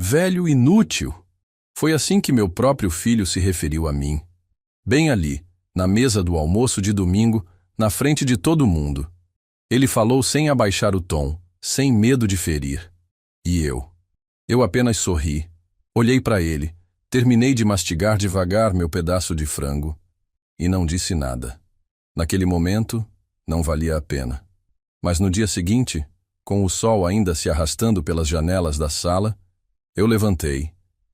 Velho inútil! Foi assim que meu próprio filho se referiu a mim. Bem ali, na mesa do almoço de domingo, na frente de todo mundo. Ele falou sem abaixar o tom, sem medo de ferir. E eu? Eu apenas sorri. Olhei para ele, terminei de mastigar devagar meu pedaço de frango. E não disse nada. Naquele momento, não valia a pena. Mas no dia seguinte, com o sol ainda se arrastando pelas janelas da sala, eu levantei,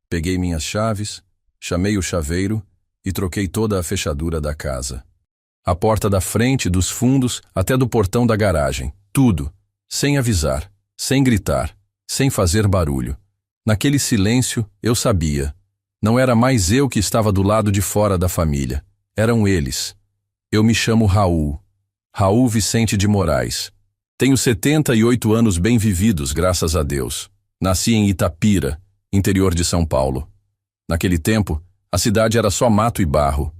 peguei minhas chaves, chamei o chaveiro e troquei toda a fechadura da casa. A porta da frente, dos fundos, até do portão da garagem. Tudo, sem avisar, sem gritar, sem fazer barulho. Naquele silêncio, eu sabia. Não era mais eu que estava do lado de fora da família. Eram eles. Eu me chamo Raul. Raul Vicente de Moraes. Tenho 78 anos bem vividos, graças a Deus. Nasci em Itapira, interior de São Paulo. Naquele tempo, a cidade era só mato e barro.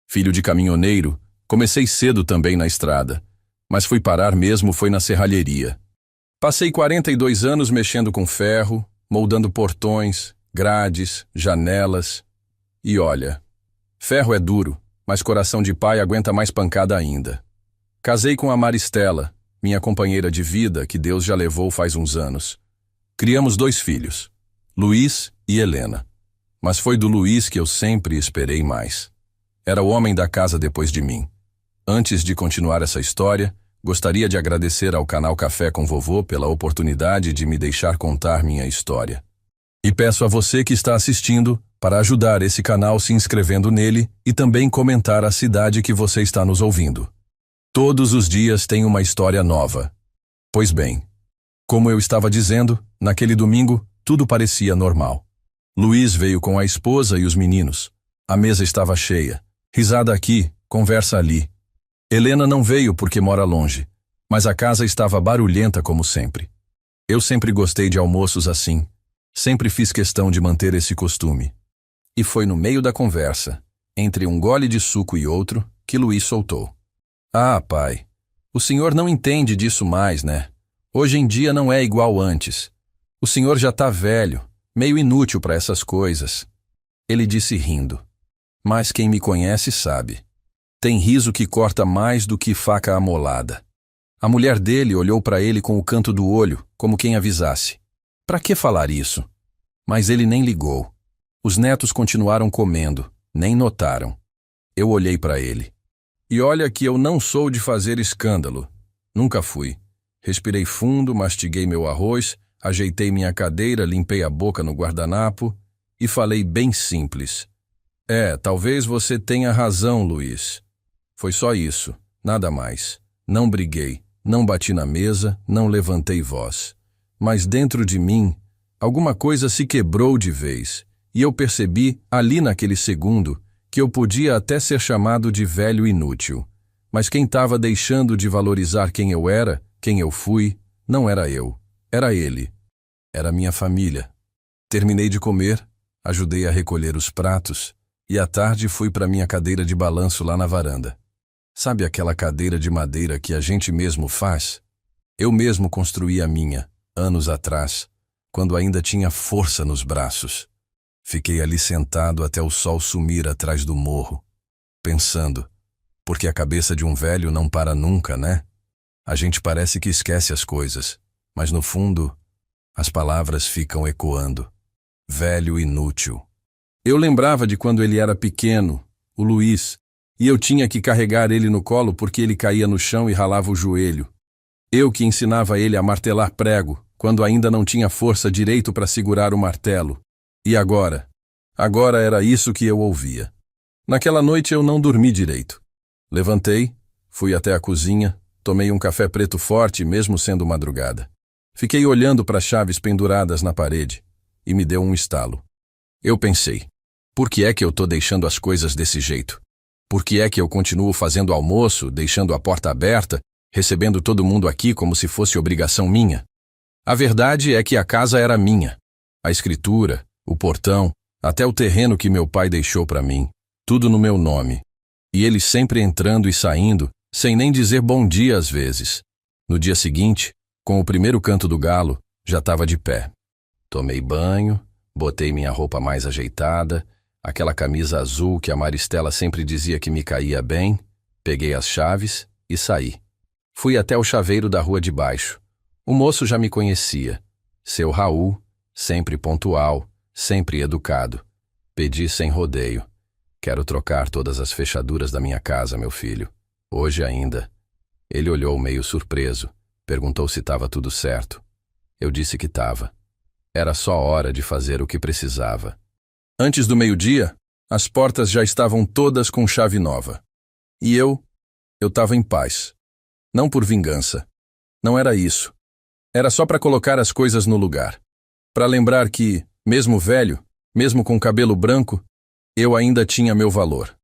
Filho de caminhoneiro, comecei cedo também na estrada, mas fui parar mesmo foi na serralheria. Passei 42 anos mexendo com ferro, moldando portões, grades, janelas. E olha, ferro é duro, mas coração de pai aguenta mais pancada ainda. Casei com a Maristela, minha companheira de vida, que Deus já levou faz uns anos. Criamos 2 filhos, Luiz e Helena. Mas foi do Luiz que eu sempre esperei mais. Era o homem da casa depois de mim. Antes de continuar essa história, gostaria de agradecer ao canal Café com Vovô pela oportunidade de me deixar contar minha história. E peço a você que está assistindo para ajudar esse canal se inscrevendo nele e também comentar a cidade que você está nos ouvindo. Todos os dias tem uma história nova. Pois bem, como eu estava dizendo, naquele domingo tudo parecia normal. Luiz veio com a esposa e os meninos. A mesa estava cheia. Risada aqui, conversa ali. Helena não veio porque mora longe, mas a casa estava barulhenta como sempre. Eu sempre gostei de almoços assim. Sempre fiz questão de manter esse costume. E foi no meio da conversa, entre um gole de suco e outro, que Luiz soltou. Ah, pai, o senhor não entende disso mais, né? Hoje em dia não é igual antes. O senhor já tá velho, meio inútil para essas coisas. Ele disse rindo. Mas quem me conhece sabe. Tem riso que corta mais do que faca amolada. A mulher dele olhou para ele com o canto do olho, como quem avisasse. Para que falar isso? Mas ele nem ligou. Os netos continuaram comendo, nem notaram. Eu olhei para ele. E olha que eu não sou de fazer escândalo. Nunca fui. Respirei fundo, mastiguei meu arroz, ajeitei minha cadeira, limpei a boca no guardanapo e falei bem simples. Talvez você tenha razão, Luiz. Foi só isso, nada mais. Não briguei, não bati na mesa, não levantei voz. Mas dentro de mim, alguma coisa se quebrou de vez, e eu percebi, ali naquele segundo, que eu podia até ser chamado de velho inútil. Mas quem estava deixando de valorizar quem eu era, quem eu fui, não era eu, era ele. Era minha família. Terminei de comer, ajudei a recolher os pratos, e à tarde fui para minha cadeira de balanço lá na varanda. Sabe aquela cadeira de madeira que a gente mesmo faz? Eu mesmo construí a minha, anos atrás, quando ainda tinha força nos braços. Fiquei ali sentado até o sol sumir atrás do morro, pensando, porque a cabeça de um velho não para nunca, né? A gente parece que esquece as coisas, mas no fundo, as palavras ficam ecoando. Velho inútil. Eu lembrava de quando ele era pequeno, o Luiz, e eu tinha que carregar ele no colo porque ele caía no chão e ralava o joelho. Eu que ensinava ele a martelar prego, quando ainda não tinha força direito para segurar o martelo. E agora? Agora era isso que eu ouvia. Naquela noite eu não dormi direito. Levantei, fui até a cozinha, tomei um café preto forte mesmo sendo madrugada. Fiquei olhando para as chaves penduradas na parede e me deu um estalo. Eu pensei, por que é que eu tô deixando as coisas desse jeito? Por que é que eu continuo fazendo almoço, deixando a porta aberta, recebendo todo mundo aqui como se fosse obrigação minha? A verdade é que a casa era minha. A escritura, o portão, até o terreno que meu pai deixou para mim, tudo no meu nome. E ele sempre entrando e saindo, sem nem dizer bom dia às vezes. No dia seguinte, com o primeiro canto do galo, já estava de pé. Tomei banho, Botei minha roupa mais ajeitada, aquela camisa azul que a Maristela sempre dizia que me caía bem, peguei as chaves e saí. Fui até o chaveiro da rua de baixo. O moço já me conhecia. Seu Raul, sempre pontual, sempre educado. Pedi sem rodeio. Quero trocar todas as fechaduras da minha casa, meu filho. Hoje ainda. Ele olhou meio surpreso. Perguntou se estava tudo certo. Eu disse que estava. Era só hora de fazer o que precisava. Antes do meio-dia, as portas já estavam todas com chave nova. E eu estava em paz. Não por vingança. Não era isso. Era só para colocar as coisas no lugar. Para lembrar que, mesmo velho, mesmo com cabelo branco, eu ainda tinha meu valor.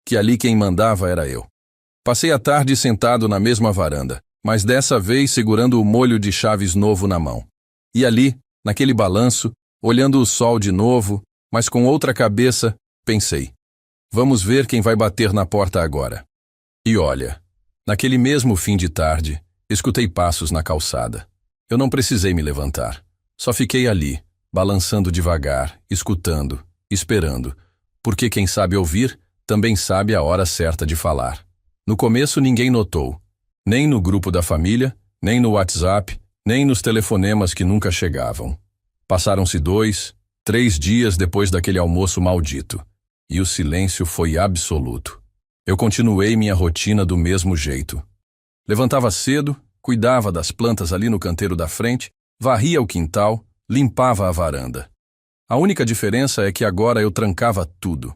Que ali quem mandava era eu. Passei a tarde sentado na mesma varanda, mas dessa vez segurando o molho de chaves novo na mão. E ali, naquele balanço, olhando o sol de novo, mas com outra cabeça, pensei: vamos ver quem vai bater na porta agora. E olha, naquele mesmo fim de tarde, escutei passos na calçada. Eu não precisei me levantar. Só fiquei ali, balançando devagar, escutando, esperando, porque quem sabe ouvir, também sabe a hora certa de falar. No começo ninguém notou, nem no grupo da família, nem no WhatsApp, nem nos telefonemas que nunca chegavam. Passaram-se 2, 3 dias depois daquele almoço maldito, e o silêncio foi absoluto. Eu continuei minha rotina do mesmo jeito. Levantava cedo, cuidava das plantas ali no canteiro da frente, varria o quintal, limpava a varanda. A única diferença é que agora eu trancava tudo.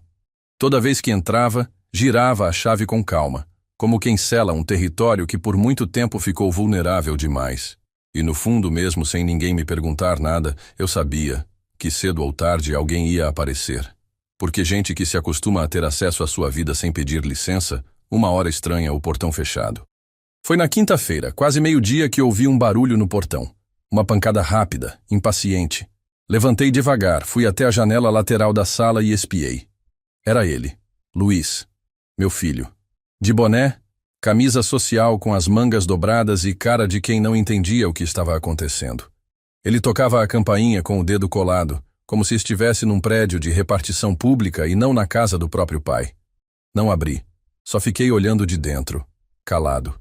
Toda vez que entrava, girava a chave com calma, como quem sela um território que por muito tempo ficou vulnerável demais. E no fundo mesmo, sem ninguém me perguntar nada, eu sabia que cedo ou tarde alguém ia aparecer. Porque gente que se acostuma a ter acesso à sua vida sem pedir licença, uma hora estranha o portão fechado. Foi na quinta-feira, quase meio-dia, que ouvi um barulho no portão. Uma pancada rápida, impaciente. Levantei devagar, fui até a janela lateral da sala e espiei. Era ele, Luiz, meu filho. De boné, camisa social com as mangas dobradas e cara de quem não entendia o que estava acontecendo. Ele tocava a campainha com o dedo colado, como se estivesse num prédio de repartição pública e não na casa do próprio pai. Não abri, só fiquei olhando de dentro, calado.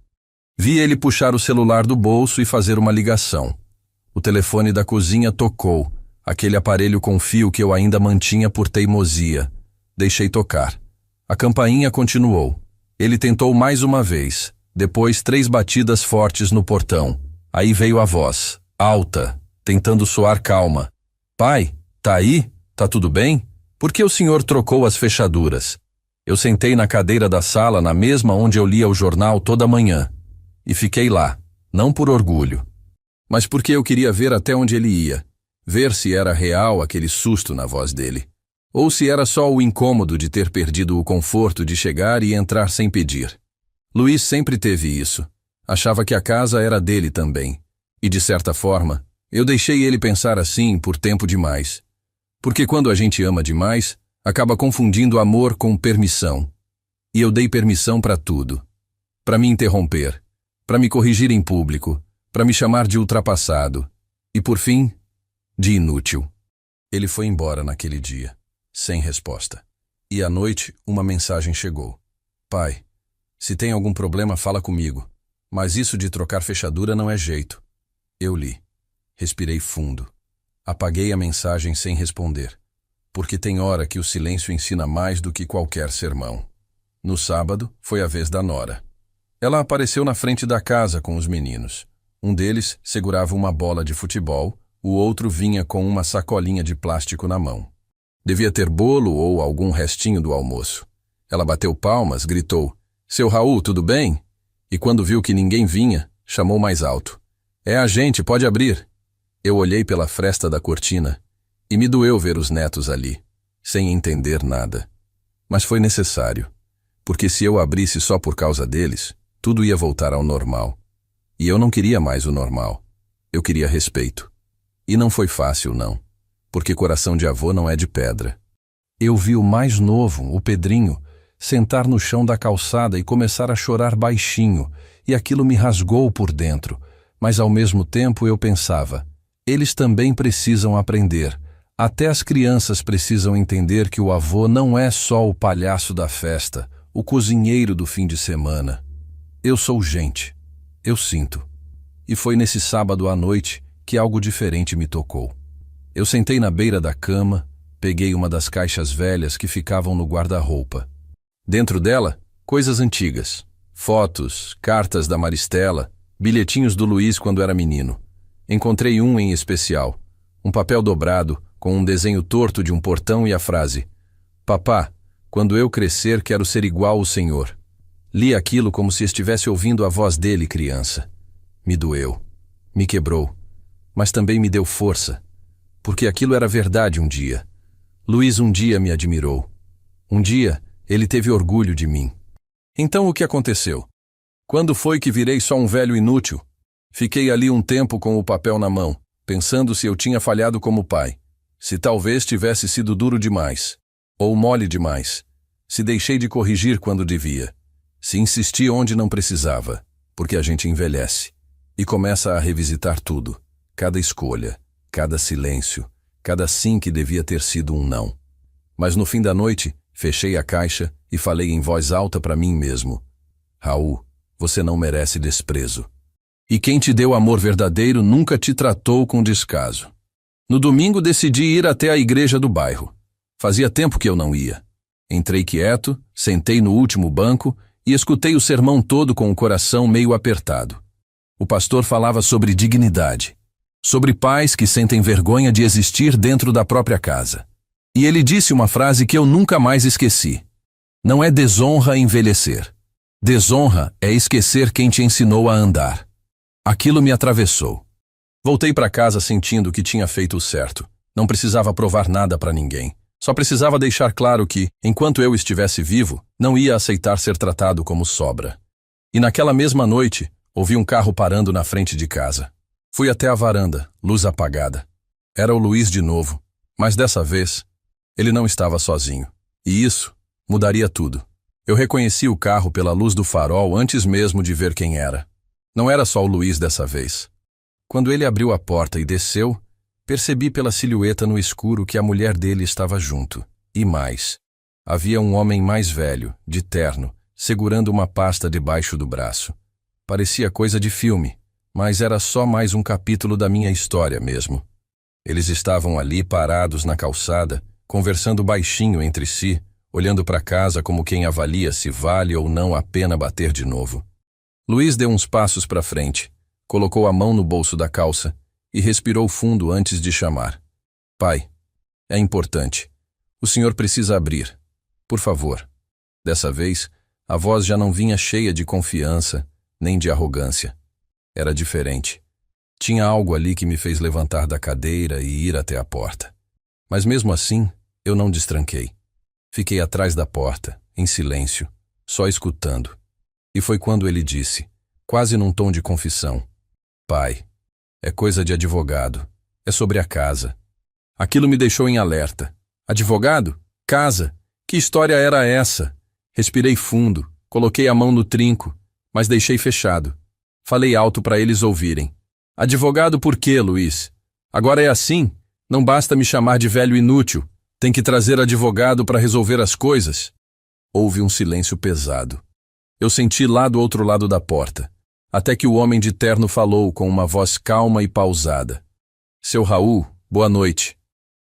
Vi ele puxar o celular do bolso e fazer uma ligação. O telefone da cozinha tocou, aquele aparelho com fio que eu ainda mantinha por teimosia. Deixei tocar. A campainha continuou. Ele tentou mais uma vez, depois 3 batidas fortes no portão. Aí veio a voz, alta, tentando soar calma. Pai, tá aí? Tá tudo bem? Por que o senhor trocou as fechaduras? Eu sentei na cadeira da sala, na mesma onde eu lia o jornal toda manhã. E fiquei lá, não por orgulho, mas porque eu queria ver até onde ele ia, ver se era real aquele susto na voz dele, ou se era só o incômodo de ter perdido o conforto de chegar e entrar sem pedir. Luiz sempre teve isso, achava que a casa era dele também, e de certa forma, eu deixei ele pensar assim por tempo demais, porque quando a gente ama demais, acaba confundindo amor com permissão, e eu dei permissão para tudo, para me interromper, para me corrigir em público, para me chamar de ultrapassado e, por fim, de inútil. Ele foi embora naquele dia, sem resposta. E à noite, uma mensagem chegou. Pai, se tem algum problema, fala comigo, mas isso de trocar fechadura não é jeito. Eu li. Respirei fundo. Apaguei a mensagem sem responder, porque tem hora que o silêncio ensina mais do que qualquer sermão. No sábado, foi a vez da nora. Ela apareceu na frente da casa com os meninos. Um deles segurava uma bola de futebol, o outro vinha com uma sacolinha de plástico na mão. Devia ter bolo ou algum restinho do almoço. Ela bateu palmas, gritou, Seu Raul, tudo bem? E quando viu que ninguém vinha, chamou mais alto. É a gente, pode abrir. Eu olhei pela fresta da cortina e me doeu ver os netos ali, sem entender nada. Mas foi necessário, porque se eu abrisse só por causa deles, tudo ia voltar ao normal. E eu não queria mais o normal. Eu queria respeito. E não foi fácil, não. Porque coração de avô não é de pedra. Eu vi o mais novo, o Pedrinho, sentar no chão da calçada e começar a chorar baixinho, e aquilo me rasgou por dentro. Mas ao mesmo tempo eu pensava, eles também precisam aprender. Até as crianças precisam entender que o avô não é só o palhaço da festa, o cozinheiro do fim de semana. Eu sou gente. Eu sinto. E foi nesse sábado à noite que algo diferente me tocou. Eu sentei na beira da cama, peguei uma das caixas velhas que ficavam no guarda-roupa. Dentro dela, coisas antigas. Fotos, cartas da Maristela, bilhetinhos do Luiz quando era menino. Encontrei um em especial. Um papel dobrado, com um desenho torto de um portão e a frase: Papá, quando eu crescer quero ser igual ao Senhor. Li aquilo como se estivesse ouvindo a voz dele, criança. Me doeu. Me quebrou. Mas também me deu força. Porque aquilo era verdade um dia. Luiz um dia me admirou. Um dia, ele teve orgulho de mim. Então o que aconteceu? Quando foi que virei só um velho inútil? Fiquei ali um tempo com o papel na mão, pensando se eu tinha falhado como pai. Se talvez tivesse sido duro demais. Ou mole demais. Se deixei de corrigir quando devia. Se insisti onde não precisava. Porque a gente envelhece. E começa a revisitar tudo. Cada escolha. Cada silêncio. Cada sim que devia ter sido um não. Mas no fim da noite, fechei a caixa e falei em voz alta para mim mesmo: Raul, você não merece desprezo. E quem te deu amor verdadeiro nunca te tratou com descaso. No domingo decidi ir até a igreja do bairro. Fazia tempo que eu não ia. Entrei quieto, sentei no último banco e escutei o sermão todo com o coração meio apertado. O pastor falava sobre dignidade, sobre pais que sentem vergonha de existir dentro da própria casa. E ele disse uma frase que eu nunca mais esqueci. Não é desonra envelhecer. Desonra é esquecer quem te ensinou a andar. Aquilo me atravessou. Voltei para casa sentindo que tinha feito o certo. Não precisava provar nada para ninguém. Só precisava deixar claro que, enquanto eu estivesse vivo, não ia aceitar ser tratado como sobra. E naquela mesma noite, ouvi um carro parando na frente de casa. Fui até a varanda, luz apagada. Era o Luiz de novo, mas dessa vez, ele não estava sozinho. E isso mudaria tudo. Eu reconheci o carro pela luz do farol antes mesmo de ver quem era. Não era só o Luiz dessa vez. Quando ele abriu a porta e desceu, percebi pela silhueta no escuro que a mulher dele estava junto. E mais. Havia um homem mais velho, de terno, segurando uma pasta debaixo do braço. Parecia coisa de filme, mas era só mais um capítulo da minha história mesmo. Eles estavam ali parados na calçada, conversando baixinho entre si, olhando para casa como quem avalia se vale ou não a pena bater de novo. Luiz deu uns passos para frente, colocou a mão no bolso da calça e respirou fundo antes de chamar. Pai, é importante. O senhor precisa abrir. Por favor. Dessa vez, a voz já não vinha cheia de confiança, nem de arrogância. Era diferente. Tinha algo ali que me fez levantar da cadeira e ir até a porta. Mas mesmo assim, eu não destranquei. Fiquei atrás da porta, em silêncio, só escutando. E foi quando ele disse, quase num tom de confissão: Pai, é coisa de advogado. É sobre a casa. Aquilo me deixou em alerta. Advogado? Casa? Que história era essa? Respirei fundo, coloquei a mão no trinco, mas deixei fechado. Falei alto para eles ouvirem. Advogado por quê, Luiz? Agora é assim? Não basta me chamar de velho inútil. Tem que trazer advogado para resolver as coisas? Houve um silêncio pesado. Eu senti lá do outro lado da porta, até que o homem de terno falou com uma voz calma e pausada. Seu Raul, boa noite.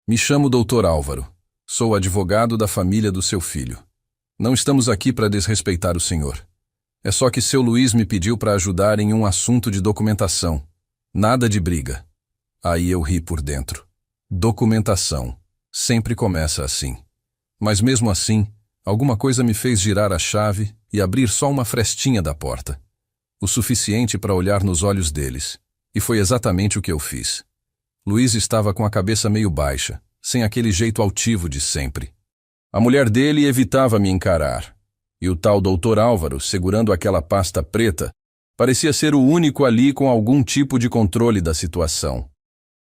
Me chamo Dr. Álvaro. Sou advogado da família do seu filho. Não estamos aqui para desrespeitar o senhor. É só que seu Luiz me pediu para ajudar em um assunto de documentação. Nada de briga. Aí eu ri por dentro. Documentação. Sempre começa assim. Mas mesmo assim, alguma coisa me fez girar a chave e abrir só uma frestinha da porta. O suficiente para olhar nos olhos deles. E foi exatamente o que eu fiz. Luiz estava com a cabeça meio baixa, sem aquele jeito altivo de sempre. A mulher dele evitava me encarar. E o tal Dr. Álvaro, segurando aquela pasta preta, parecia ser o único ali com algum tipo de controle da situação.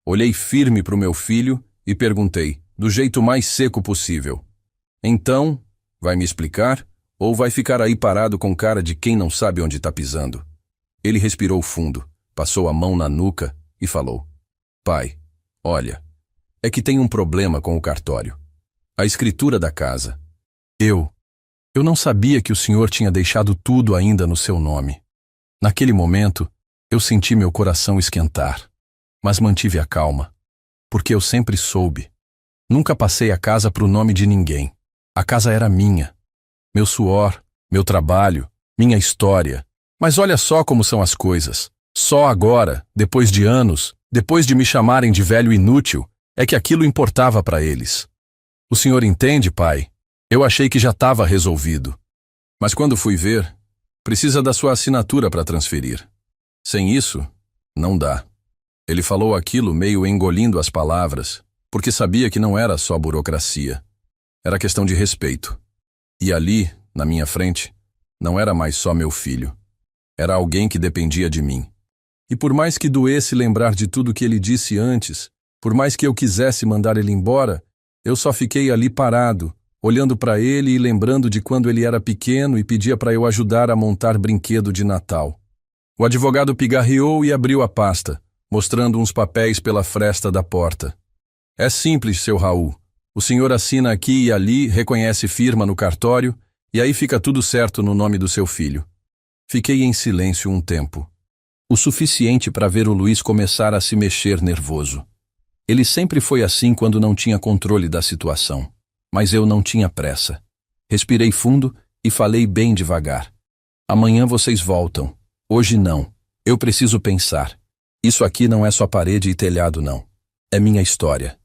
Olhei firme para o meu filho e perguntei, do jeito mais seco possível: Então, vai me explicar? Ou vai ficar aí parado com cara de quem não sabe onde está pisando? Ele respirou fundo, passou a mão na nuca e falou: Pai, olha, É que tem um problema com o cartório. A escritura da casa. Eu não sabia que o senhor tinha deixado tudo ainda no seu nome. Naquele momento, eu senti meu coração esquentar, mas mantive a calma, porque eu sempre soube. Nunca passei a casa para o nome de ninguém. A casa era minha. Meu suor, meu trabalho, minha história. Mas olha só como são as coisas. Só agora, depois de anos, depois de me chamarem de velho inútil, é que aquilo importava para eles. O senhor entende, pai? Eu achei que já estava resolvido. Mas quando fui ver, precisa da sua assinatura para transferir. Sem isso, não dá. Ele falou aquilo meio engolindo as palavras, porque sabia que não era só burocracia. Era questão de respeito. E ali, na minha frente, não era mais só meu filho. Era alguém que dependia de mim. E por mais que doesse lembrar de tudo que ele disse antes, por mais que eu quisesse mandar ele embora, eu só fiquei ali parado, olhando para ele e lembrando de quando ele era pequeno e pedia para eu ajudar a montar brinquedo de Natal. O advogado pigarreou e abriu a pasta, mostrando uns papéis pela fresta da porta. É simples, seu Raul. O senhor assina aqui e ali, reconhece firma no cartório, e aí fica tudo certo no nome do seu filho. Fiquei em silêncio um tempo. O suficiente para ver o Luiz começar a se mexer nervoso. Ele sempre foi assim quando não tinha controle da situação. Mas eu não tinha pressa. Respirei fundo e falei bem devagar. Amanhã vocês voltam. Hoje não. Eu preciso pensar. Isso aqui não é só parede e telhado, não. É minha história.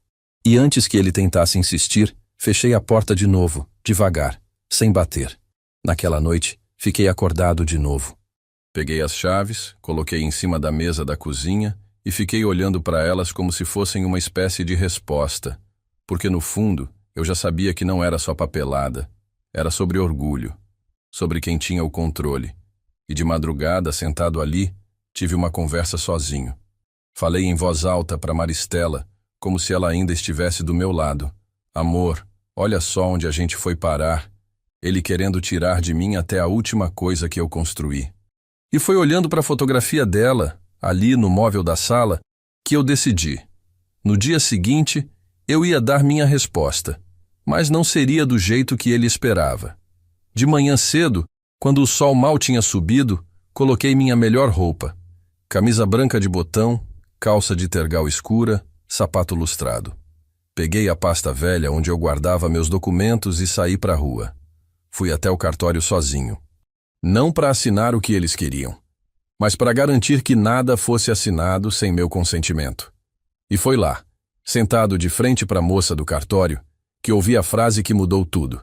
E antes que ele tentasse insistir, fechei a porta de novo, devagar, sem bater. Naquela noite, fiquei acordado de novo. Peguei as chaves, coloquei em cima da mesa da cozinha e fiquei olhando para elas como se fossem uma espécie de resposta, porque no fundo, eu já sabia que não era só papelada, era sobre orgulho, sobre quem tinha o controle. E de madrugada, sentado ali, tive uma conversa sozinho. Falei em voz alta para Maristela, como se ela ainda estivesse do meu lado. Amor, olha só onde a gente foi parar. Ele querendo tirar de mim até a última coisa que eu construí. E foi olhando para a fotografia dela, ali no móvel da sala, que eu decidi. No dia seguinte, eu ia dar minha resposta. Mas não seria do jeito que ele esperava. De manhã cedo, quando o sol mal tinha subido, coloquei minha melhor roupa. Camisa branca de botão, calça de tergal escura, sapato lustrado. Peguei a pasta velha onde eu guardava meus documentos e saí para a rua. Fui até o cartório sozinho. Não para assinar o que eles queriam, mas para garantir que nada fosse assinado sem meu consentimento. E foi lá, sentado de frente para a moça do cartório, que ouvi a frase que mudou tudo.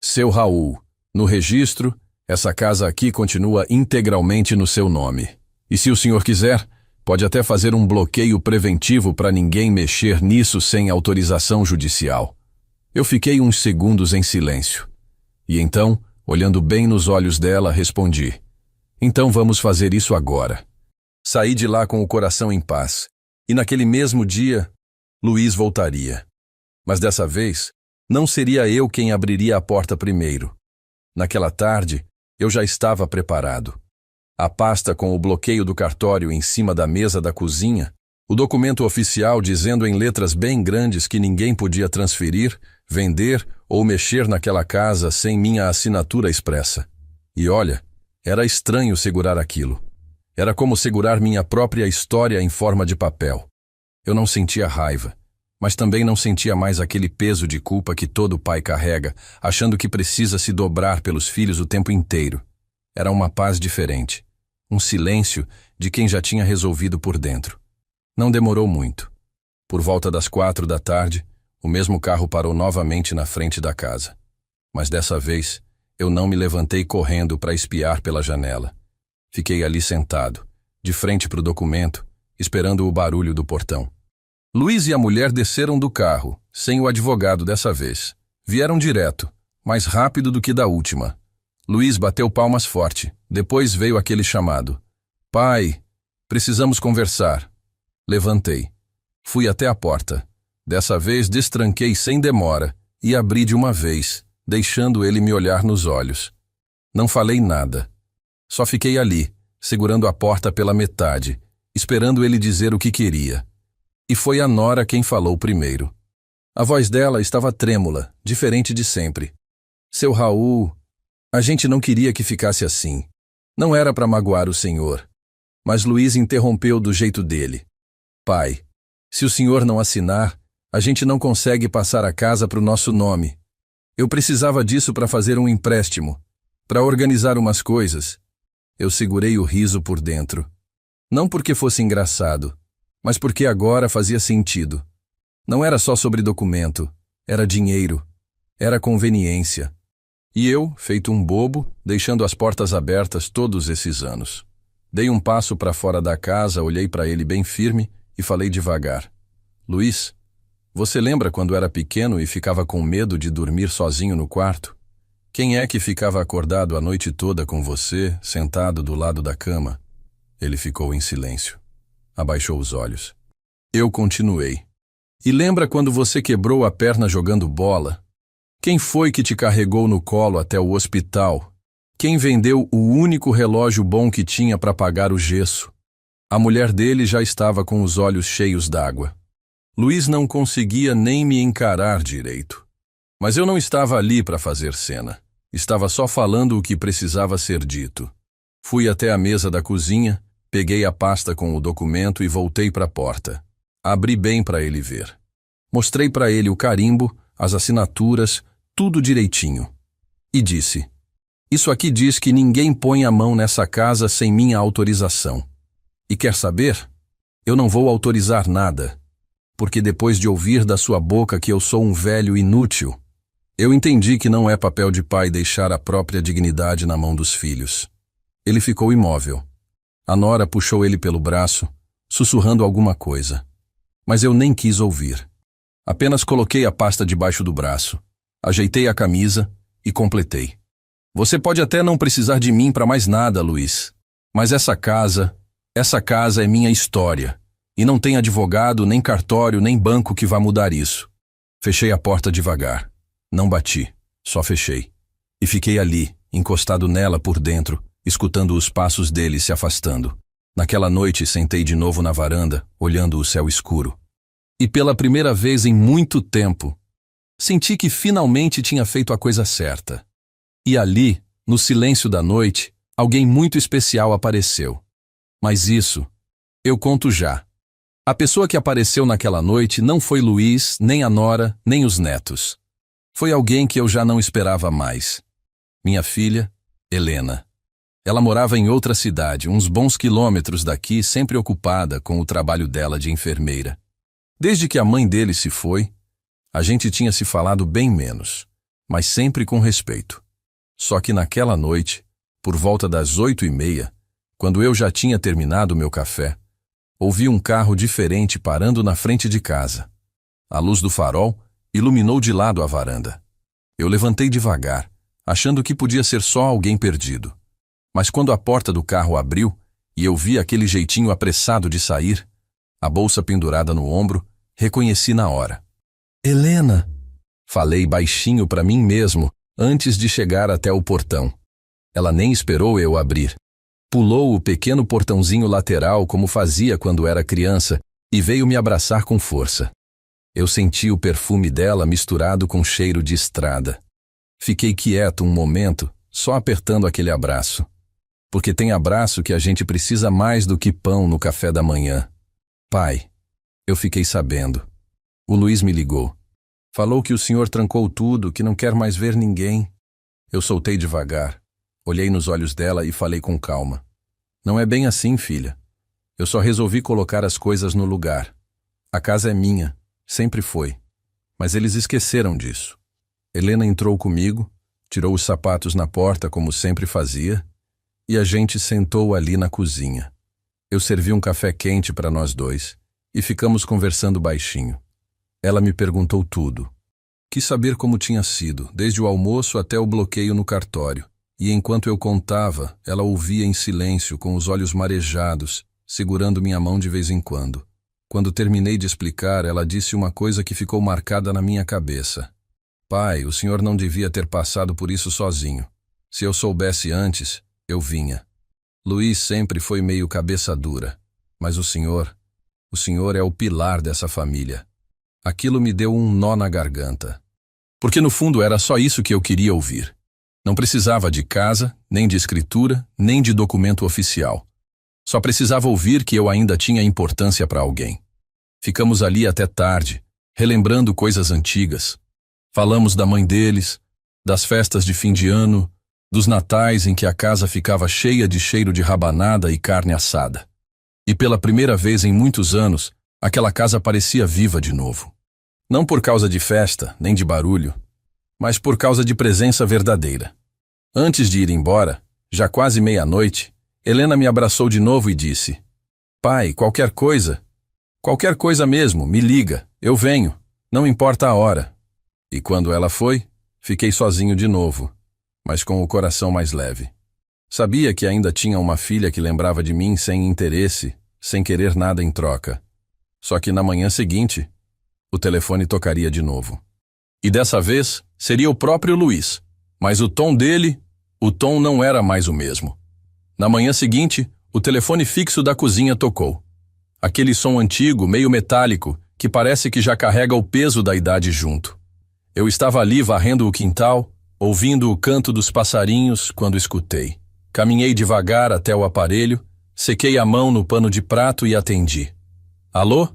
Seu Raul, no registro, essa casa aqui continua integralmente no seu nome. E se o senhor quiser, pode até fazer um bloqueio preventivo para ninguém mexer nisso sem autorização judicial. Eu fiquei uns segundos em silêncio. E então, olhando bem nos olhos dela, respondi. Então vamos fazer isso agora. Saí de lá com o coração em paz. E naquele mesmo dia, Luiz voltaria. Mas dessa vez, não seria eu quem abriria a porta primeiro. Naquela tarde, eu já estava preparado. A pasta com o bloqueio do cartório em cima da mesa da cozinha, o documento oficial dizendo em letras bem grandes que ninguém podia transferir, vender ou mexer naquela casa sem minha assinatura expressa. E olha, era estranho segurar aquilo. Era como segurar minha própria história em forma de papel. Eu não sentia raiva. Mas também não sentia mais aquele peso de culpa que todo pai carrega, achando que precisa se dobrar pelos filhos o tempo inteiro. Era uma paz diferente, um silêncio de quem já tinha resolvido por dentro. Não demorou muito. Por volta das 4 da tarde, o mesmo carro parou novamente na frente da casa. Mas dessa vez, eu não me levantei correndo para espiar pela janela. Fiquei ali sentado, de frente para o documento, esperando o barulho do portão. Luiz e a mulher desceram do carro, sem o advogado dessa vez. Vieram direto, mais rápido do que da última. Luiz bateu palmas forte. Depois veio aquele chamado. Pai, precisamos conversar. Levantei. Fui até a porta. Dessa vez destranquei sem demora e abri de uma vez, deixando ele me olhar nos olhos. Não falei nada. Só fiquei ali, segurando a porta pela metade, esperando ele dizer o que queria. E foi a nora quem falou primeiro. A voz dela estava trêmula, diferente de sempre. Seu Raul, a gente não queria que ficasse assim. Não era para magoar o senhor. Mas Luiz interrompeu do jeito dele. Pai, se o senhor não assinar, a gente não consegue passar a casa para o nosso nome. Eu precisava disso para fazer um empréstimo, para organizar umas coisas. Eu segurei o riso por dentro. Não porque fosse engraçado, mas porque agora fazia sentido. Não era só sobre documento, era dinheiro, era conveniência. E eu, feito um bobo, deixando as portas abertas todos esses anos. Dei um passo para fora da casa, olhei para ele bem firme e falei devagar. Luiz, você lembra quando era pequeno e ficava com medo de dormir sozinho no quarto? Quem é que ficava acordado a noite toda com você, sentado do lado da cama? Ele ficou em silêncio. Abaixou os olhos. Eu continuei. E lembra quando você quebrou a perna jogando bola? Quem foi que te carregou no colo até o hospital? Quem vendeu o único relógio bom que tinha para pagar o gesso? A mulher dele já estava com os olhos cheios d'água. Luiz não conseguia nem me encarar direito. Mas eu não estava ali para fazer cena. Estava só falando o que precisava ser dito. Fui até a mesa da cozinha, peguei a pasta com o documento e voltei para a porta. Abri bem para ele ver. Mostrei para ele o carimbo, as assinaturas, tudo direitinho. E disse, isso aqui diz que ninguém põe a mão nessa casa sem minha autorização. E quer saber? Eu não vou autorizar nada. Porque depois de ouvir da sua boca que eu sou um velho inútil, eu entendi que não é papel de pai deixar a própria dignidade na mão dos filhos. Ele ficou imóvel. A nora puxou ele pelo braço, sussurrando alguma coisa. Mas eu nem quis ouvir. Apenas coloquei a pasta debaixo do braço, ajeitei a camisa e completei. Você pode até não precisar de mim para mais nada, Luiz. Mas essa casa é minha história. E não tem advogado, nem cartório, nem banco que vá mudar isso. Fechei a porta devagar. Não bati, só fechei. E fiquei ali, encostado nela por dentro, escutando os passos dele se afastando. Naquela noite sentei de novo na varanda, olhando o céu escuro. E pela primeira vez em muito tempo, senti que finalmente tinha feito a coisa certa. E ali, no silêncio da noite, alguém muito especial apareceu. Mas isso, eu conto já. A pessoa que apareceu naquela noite não foi Luiz, nem a nora, nem os netos. Foi alguém que eu já não esperava mais. Minha filha, Helena. Ela morava em outra cidade, uns bons quilômetros daqui, sempre ocupada com o trabalho dela de enfermeira. Desde que a mãe dele se foi, a gente tinha se falado bem menos, mas sempre com respeito. Só que naquela noite, por volta das 8h30, quando eu já tinha terminado meu café, ouvi um carro diferente parando na frente de casa. A luz do farol iluminou de lado a varanda. Eu levantei devagar, achando que podia ser só alguém perdido. Mas quando a porta do carro abriu e eu vi aquele jeitinho apressado de sair, a bolsa pendurada no ombro, reconheci na hora. Helena! Falei baixinho para mim mesmo antes de chegar até o portão. Ela nem esperou eu abrir. Pulou o pequeno portãozinho lateral como fazia quando era criança e veio me abraçar com força. Eu senti o perfume dela misturado com cheiro de estrada. Fiquei quieto um momento, só apertando aquele abraço. Porque tem abraço que a gente precisa mais do que pão no café da manhã. Pai, eu fiquei sabendo. O Luiz me ligou. Falou que o senhor trancou tudo, que não quer mais ver ninguém. Eu soltei devagar. Olhei nos olhos dela e falei com calma. Não é bem assim, filha. Eu só resolvi colocar as coisas no lugar. A casa é minha, sempre foi. Mas eles esqueceram disso. Helena entrou comigo, tirou os sapatos na porta como sempre fazia, e a gente sentou ali na cozinha. Eu servi um café quente para nós dois e ficamos conversando baixinho. Ela me perguntou tudo. Quis saber como tinha sido, desde o almoço até o bloqueio no cartório. E enquanto eu contava, ela ouvia em silêncio, com os olhos marejados, segurando minha mão de vez em quando. Quando terminei de explicar, ela disse uma coisa que ficou marcada na minha cabeça. Pai, o senhor não devia ter passado por isso sozinho. Se eu soubesse antes, eu vinha. Luiz sempre foi meio cabeça dura, mas o senhor O senhor é o pilar dessa família. Aquilo me deu um nó na garganta. Porque no fundo era só isso que eu queria ouvir. Não precisava de casa, nem de escritura, nem de documento oficial. Só precisava ouvir que eu ainda tinha importância para alguém. Ficamos ali até tarde, relembrando coisas antigas. Falamos da mãe deles, das festas de fim de ano, dos natais em que a casa ficava cheia de cheiro de rabanada e carne assada. E pela primeira vez em muitos anos, aquela casa parecia viva de novo. Não por causa de festa, nem de barulho, mas por causa de presença verdadeira. Antes de ir embora, já quase meia-noite, Helena me abraçou de novo e disse: "Pai, qualquer coisa mesmo, me liga, eu venho, não importa a hora." E quando ela foi, fiquei sozinho de novo, mas com o coração mais leve. Sabia que ainda tinha uma filha que lembrava de mim sem interesse, sem querer nada em troca. Só que na manhã seguinte, o telefone tocaria de novo. E dessa vez, seria o próprio Luiz, mas o tom não era mais o mesmo. Na manhã seguinte, o telefone fixo da cozinha tocou. Aquele som antigo, meio metálico, que parece que já carrega o peso da idade junto. Eu estava ali varrendo o quintal, ouvindo o canto dos passarinhos quando escutei. Caminhei devagar até o aparelho, sequei a mão no pano de prato e atendi. "Alô?"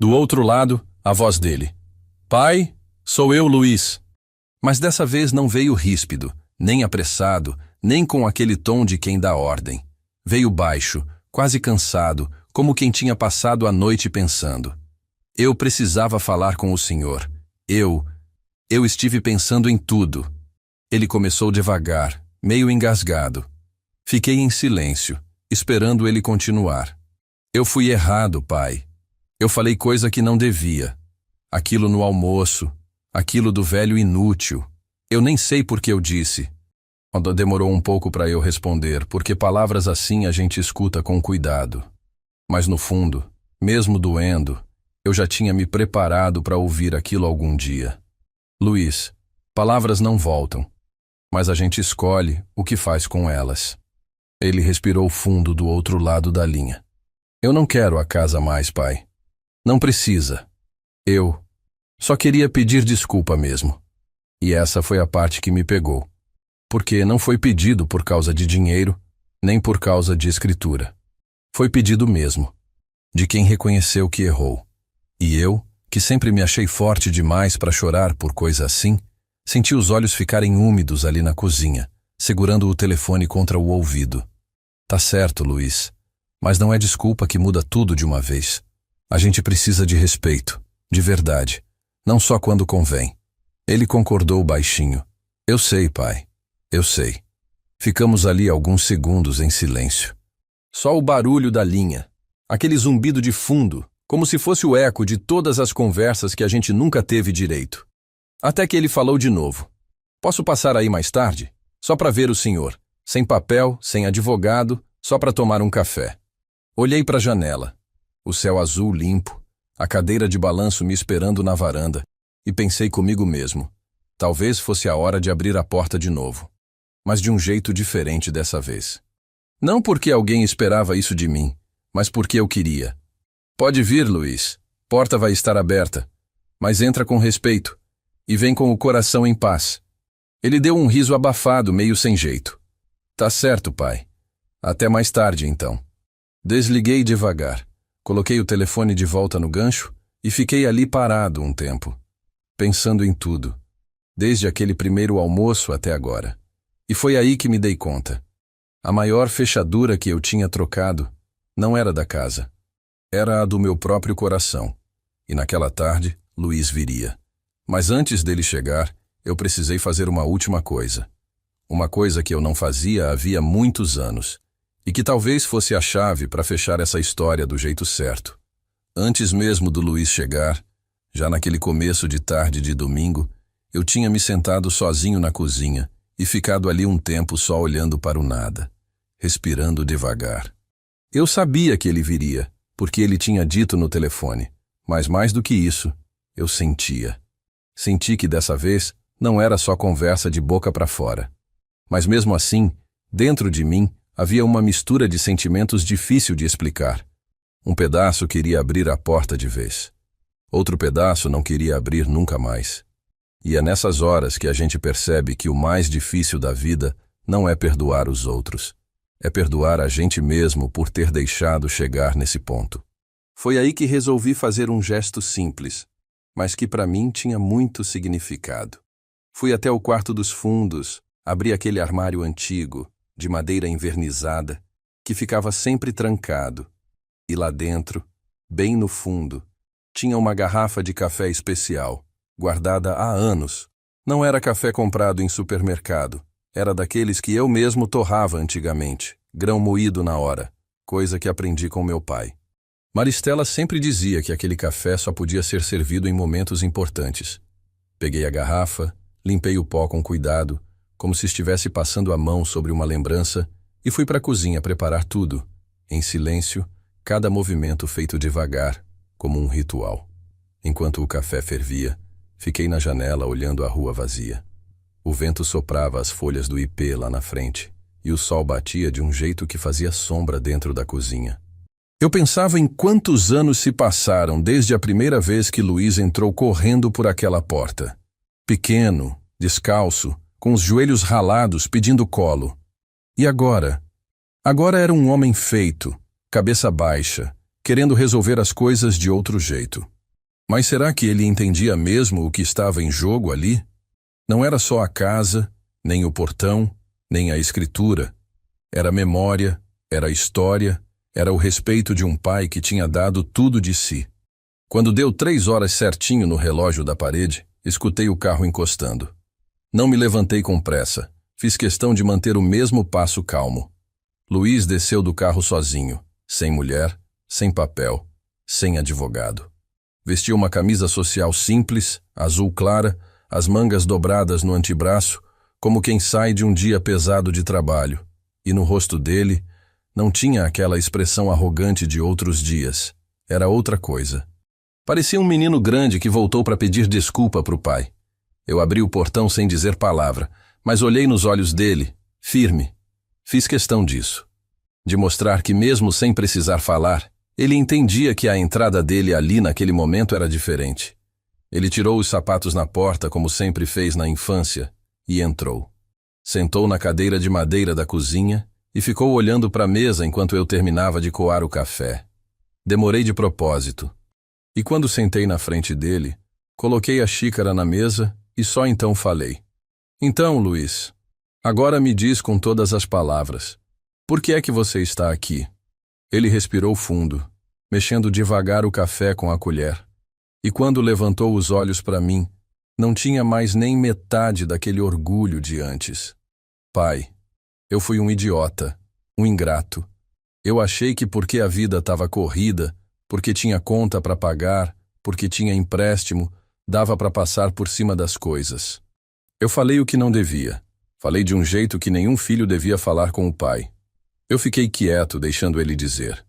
Do outro lado, a voz dele. "Pai, sou eu, Luiz." Mas dessa vez não veio ríspido, nem apressado, nem com aquele tom de quem dá ordem. Veio baixo, quase cansado, como quem tinha passado a noite pensando. "Eu precisava falar com o senhor. Eu estive pensando em tudo." Ele começou devagar, meio engasgado. Fiquei em silêncio, esperando ele continuar. "Eu fui errado, pai. Eu falei coisa que não devia. Aquilo no almoço, aquilo do velho inútil. Eu nem sei por que eu disse." Demorou um pouco para eu responder, porque palavras assim a gente escuta com cuidado. Mas no fundo, mesmo doendo, eu já tinha me preparado para ouvir aquilo algum dia. "Luiz, palavras não voltam, mas a gente escolhe o que faz com elas." Ele respirou fundo do outro lado da linha. "Eu não quero a casa mais, pai. Não precisa. Eu só queria pedir desculpa mesmo." E essa foi a parte que me pegou. Porque não foi pedido por causa de dinheiro, nem por causa de escritura. Foi pedido mesmo, de quem reconheceu que errou. E eu, que sempre me achei forte demais para chorar por coisa assim, senti os olhos ficarem úmidos ali na cozinha, segurando o telefone contra o ouvido. "Tá certo, Luiz, mas não é desculpa que muda tudo de uma vez. A gente precisa de respeito, de verdade, não só quando convém." Ele concordou baixinho. "Eu sei, pai. Eu sei." Ficamos ali alguns segundos em silêncio. Só o barulho da linha, aquele zumbido de fundo, como se fosse o eco de todas as conversas que a gente nunca teve direito. Até que ele falou de novo. "Posso passar aí mais tarde? Só para ver o senhor. Sem papel, sem advogado, só para tomar um café." Olhei para a janela. O céu azul limpo, a cadeira de balanço me esperando na varanda, e pensei comigo mesmo. Talvez fosse a hora de abrir a porta de novo. Mas de um jeito diferente dessa vez. Não porque alguém esperava isso de mim, mas porque eu queria. "Pode vir, Luiz. Porta vai estar aberta. Mas entra com respeito. E vem com o coração em paz." Ele deu um riso abafado, meio sem jeito. "Tá certo, pai. Até mais tarde, então." Desliguei devagar. Coloquei o telefone de volta no gancho e fiquei ali parado um tempo, pensando em tudo, desde aquele primeiro almoço até agora. E foi aí que me dei conta. A maior fechadura que eu tinha trocado não era da casa. Era a do meu próprio coração. E naquela tarde, Luiz viria. Mas antes dele chegar, eu precisei fazer uma última coisa. Uma coisa que eu não fazia havia muitos anos. E que talvez fosse a chave para fechar essa história do jeito certo. Antes mesmo do Luiz chegar, já naquele começo de tarde de domingo, eu tinha me sentado sozinho na cozinha e ficado ali um tempo só olhando para o nada, respirando devagar. Eu sabia que ele viria, porque ele tinha dito no telefone, mas mais do que isso, eu sentia. Senti que dessa vez não era só conversa de boca para fora. Mas mesmo assim, dentro de mim, havia uma mistura de sentimentos difícil de explicar. Um pedaço queria abrir a porta de vez. Outro pedaço não queria abrir nunca mais. E é nessas horas que a gente percebe que o mais difícil da vida não é perdoar os outros. É perdoar a gente mesmo por ter deixado chegar nesse ponto. Foi aí que resolvi fazer um gesto simples, mas que para mim tinha muito significado. Fui até o quarto dos fundos, abri aquele armário antigo, de madeira envernizada, que ficava sempre trancado. E lá dentro, bem no fundo, tinha uma garrafa de café especial, guardada há anos. Não era café comprado em supermercado, era daqueles que eu mesmo torrava antigamente, grão moído na hora, coisa que aprendi com meu pai. Maristela sempre dizia que aquele café só podia ser servido em momentos importantes. Peguei a garrafa, limpei o pó com cuidado, como se estivesse passando a mão sobre uma lembrança, e fui para a cozinha preparar tudo, em silêncio, cada movimento feito devagar, como um ritual. Enquanto o café fervia, fiquei na janela olhando a rua vazia. O vento soprava as folhas do ipê lá na frente, e o sol batia de um jeito que fazia sombra dentro da cozinha. Eu pensava em quantos anos se passaram desde a primeira vez que Luiz entrou correndo por aquela porta. Pequeno, descalço, com os joelhos ralados, pedindo colo. E agora? Agora era um homem feito, cabeça baixa, querendo resolver as coisas de outro jeito. Mas será que ele entendia mesmo o que estava em jogo ali? Não era só a casa, nem o portão, nem a escritura. Era a memória, era a história, era o respeito de um pai que tinha dado tudo de si. Quando deu 3 horas certinho no relógio da parede, escutei o carro encostando. Não me levantei com pressa, fiz questão de manter o mesmo passo calmo. Luiz desceu do carro sozinho, sem mulher, sem papel, sem advogado. Vestia uma camisa social simples, azul clara, as mangas dobradas no antebraço, como quem sai de um dia pesado de trabalho, e no rosto dele não tinha aquela expressão arrogante de outros dias. Era outra coisa. Parecia um menino grande que voltou para pedir desculpa para o pai. Eu abri o portão sem dizer palavra, mas olhei nos olhos dele, firme. Fiz questão disso. De mostrar que mesmo sem precisar falar, ele entendia que a entrada dele ali naquele momento era diferente. Ele tirou os sapatos na porta, como sempre fez na infância, e entrou. Sentou na cadeira de madeira da cozinha e ficou olhando para a mesa enquanto eu terminava de coar o café. Demorei de propósito. E quando sentei na frente dele, coloquei a xícara na mesa e só então falei. Então, Luiz, agora me diz com todas as palavras, por que é que você está aqui? Ele respirou fundo, mexendo devagar o café com a colher. E quando levantou os olhos para mim, não tinha mais nem metade daquele orgulho de antes. Pai, eu fui um idiota, um ingrato. Eu achei que porque a vida estava corrida, porque tinha conta para pagar, porque tinha empréstimo, dava para passar por cima das coisas. Eu falei o que não devia. Falei de um jeito que nenhum filho devia falar com o pai. Eu fiquei quieto, deixando ele dizer.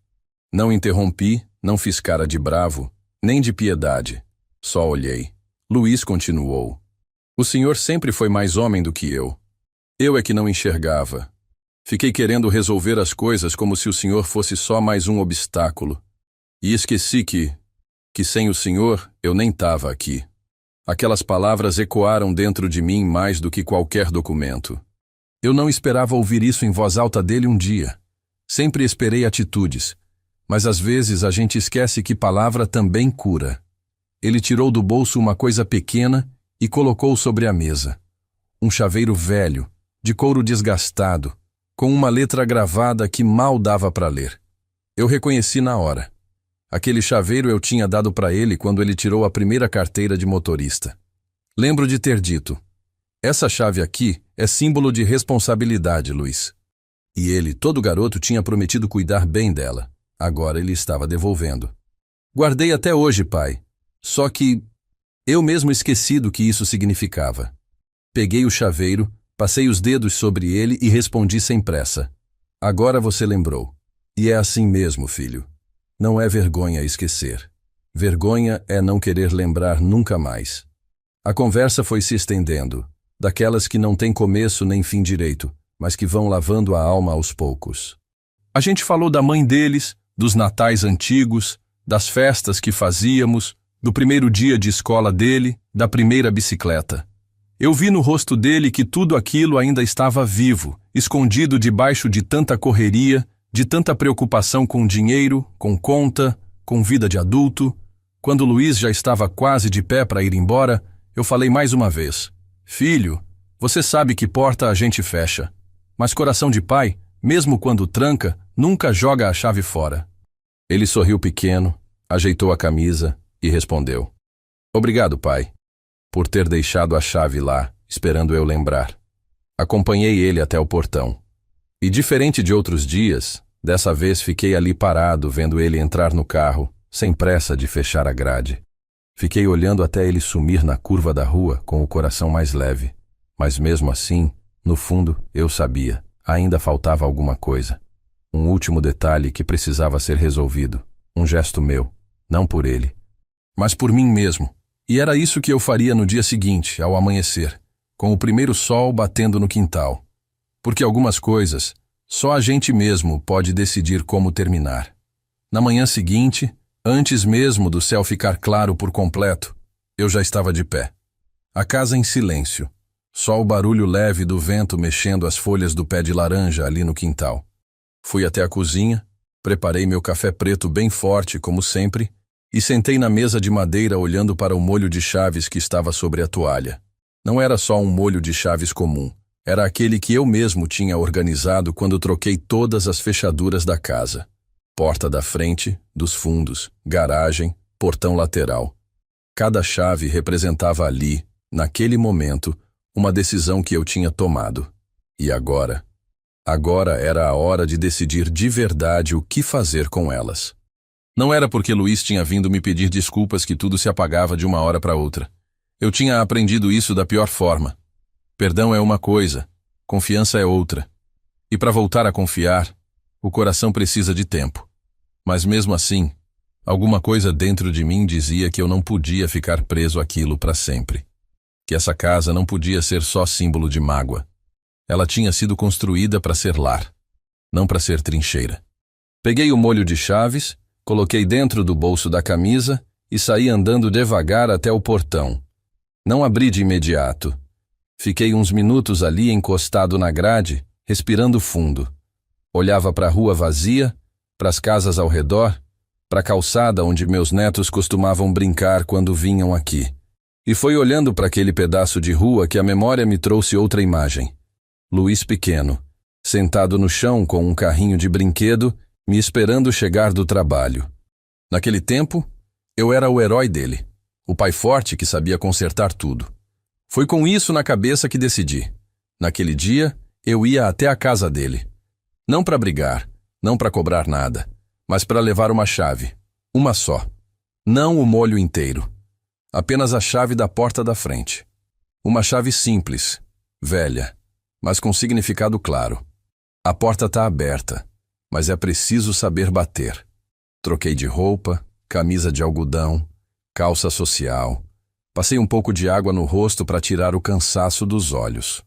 Não interrompi, não fiz cara de bravo, nem de piedade. Só olhei. Luiz continuou. O senhor sempre foi mais homem do que eu. Eu é que não enxergava. Fiquei querendo resolver as coisas como se o senhor fosse só mais um obstáculo. E esqueci que sem o senhor eu nem estava aqui. Aquelas palavras ecoaram dentro de mim mais do que qualquer documento. Eu não esperava ouvir isso em voz alta dele um dia. Sempre esperei atitudes. Mas às vezes a gente esquece que palavra também cura. Ele tirou do bolso uma coisa pequena e colocou sobre a mesa. Um chaveiro velho, de couro desgastado, com uma letra gravada que mal dava para ler. Eu reconheci na hora. Aquele chaveiro eu tinha dado para ele quando ele tirou a primeira carteira de motorista. Lembro de ter dito, essa chave aqui é símbolo de responsabilidade, Luiz. E ele, todo garoto, tinha prometido cuidar bem dela. Agora ele estava devolvendo. Guardei até hoje, pai. Só que eu mesmo esqueci do que isso significava. Peguei o chaveiro, passei os dedos sobre ele e respondi sem pressa. Agora você lembrou. E é assim mesmo, filho. Não é vergonha esquecer. Vergonha é não querer lembrar nunca mais. A conversa foi se estendendo, daquelas que não têm começo nem fim direito, mas que vão lavando a alma aos poucos. A gente falou da mãe deles, dos natais antigos, das festas que fazíamos, do primeiro dia de escola dele, da primeira bicicleta. Eu vi no rosto dele que tudo aquilo ainda estava vivo, escondido debaixo de tanta correria, de tanta preocupação com dinheiro, com conta, com vida de adulto. Quando Luiz já estava quase de pé para ir embora, eu falei mais uma vez: "Filho, você sabe que porta a gente fecha, mas coração de pai, mesmo quando tranca, nunca joga a chave fora." Ele sorriu pequeno, ajeitou a camisa e respondeu: "Obrigado, pai, por ter deixado a chave lá, esperando eu lembrar." Acompanhei ele até o portão. E diferente de outros dias, dessa vez fiquei ali parado vendo ele entrar no carro, sem pressa de fechar a grade. Fiquei olhando até ele sumir na curva da rua com o coração mais leve. Mas mesmo assim, no fundo, eu sabia, ainda faltava alguma coisa. Um último detalhe que precisava ser resolvido. Um gesto meu, não por ele, mas por mim mesmo. E era isso que eu faria no dia seguinte, ao amanhecer, com o primeiro sol batendo no quintal. Porque algumas coisas, só a gente mesmo pode decidir como terminar. Na manhã seguinte, antes mesmo do céu ficar claro por completo, eu já estava de pé. A casa em silêncio, só o barulho leve do vento mexendo as folhas do pé de laranja ali no quintal. Fui até a cozinha, preparei meu café preto bem forte, como sempre, e sentei na mesa de madeira olhando para o molho de chaves que estava sobre a toalha. Não era só um molho de chaves comum, era aquele que eu mesmo tinha organizado quando troquei todas as fechaduras da casa. Porta da frente, dos fundos, garagem, portão lateral. Cada chave representava ali, naquele momento, uma decisão que eu tinha tomado. E agora? Agora era a hora de decidir de verdade o que fazer com elas. Não era porque Luiz tinha vindo me pedir desculpas que tudo se apagava de uma hora para outra. Eu tinha aprendido isso da pior forma. Perdão é uma coisa, confiança é outra. E para voltar a confiar, o coração precisa de tempo. Mas mesmo assim, alguma coisa dentro de mim dizia que eu não podia ficar preso àquilo para sempre. Que essa casa não podia ser só símbolo de mágoa. Ela tinha sido construída para ser lar, não para ser trincheira. Peguei o molho de chaves, coloquei dentro do bolso da camisa e saí andando devagar até o portão. Não abri de imediato. Fiquei uns minutos ali encostado na grade, respirando fundo. Olhava para a rua vazia, para as casas ao redor, para a calçada onde meus netos costumavam brincar quando vinham aqui. E foi olhando para aquele pedaço de rua que a memória me trouxe outra imagem. Luiz pequeno, sentado no chão com um carrinho de brinquedo, me esperando chegar do trabalho. Naquele tempo, eu era o herói dele, o pai forte que sabia consertar tudo. Foi com isso na cabeça que decidi. Naquele dia, eu ia até a casa dele. Não para brigar, não para cobrar nada, mas para levar uma chave, uma só. Não o molho inteiro. Apenas a chave da porta da frente. Uma chave simples, velha, mas com significado claro. A porta está aberta, mas é preciso saber bater. Troquei de roupa, camisa de algodão, calça social. Passei um pouco de água no rosto para tirar o cansaço dos olhos.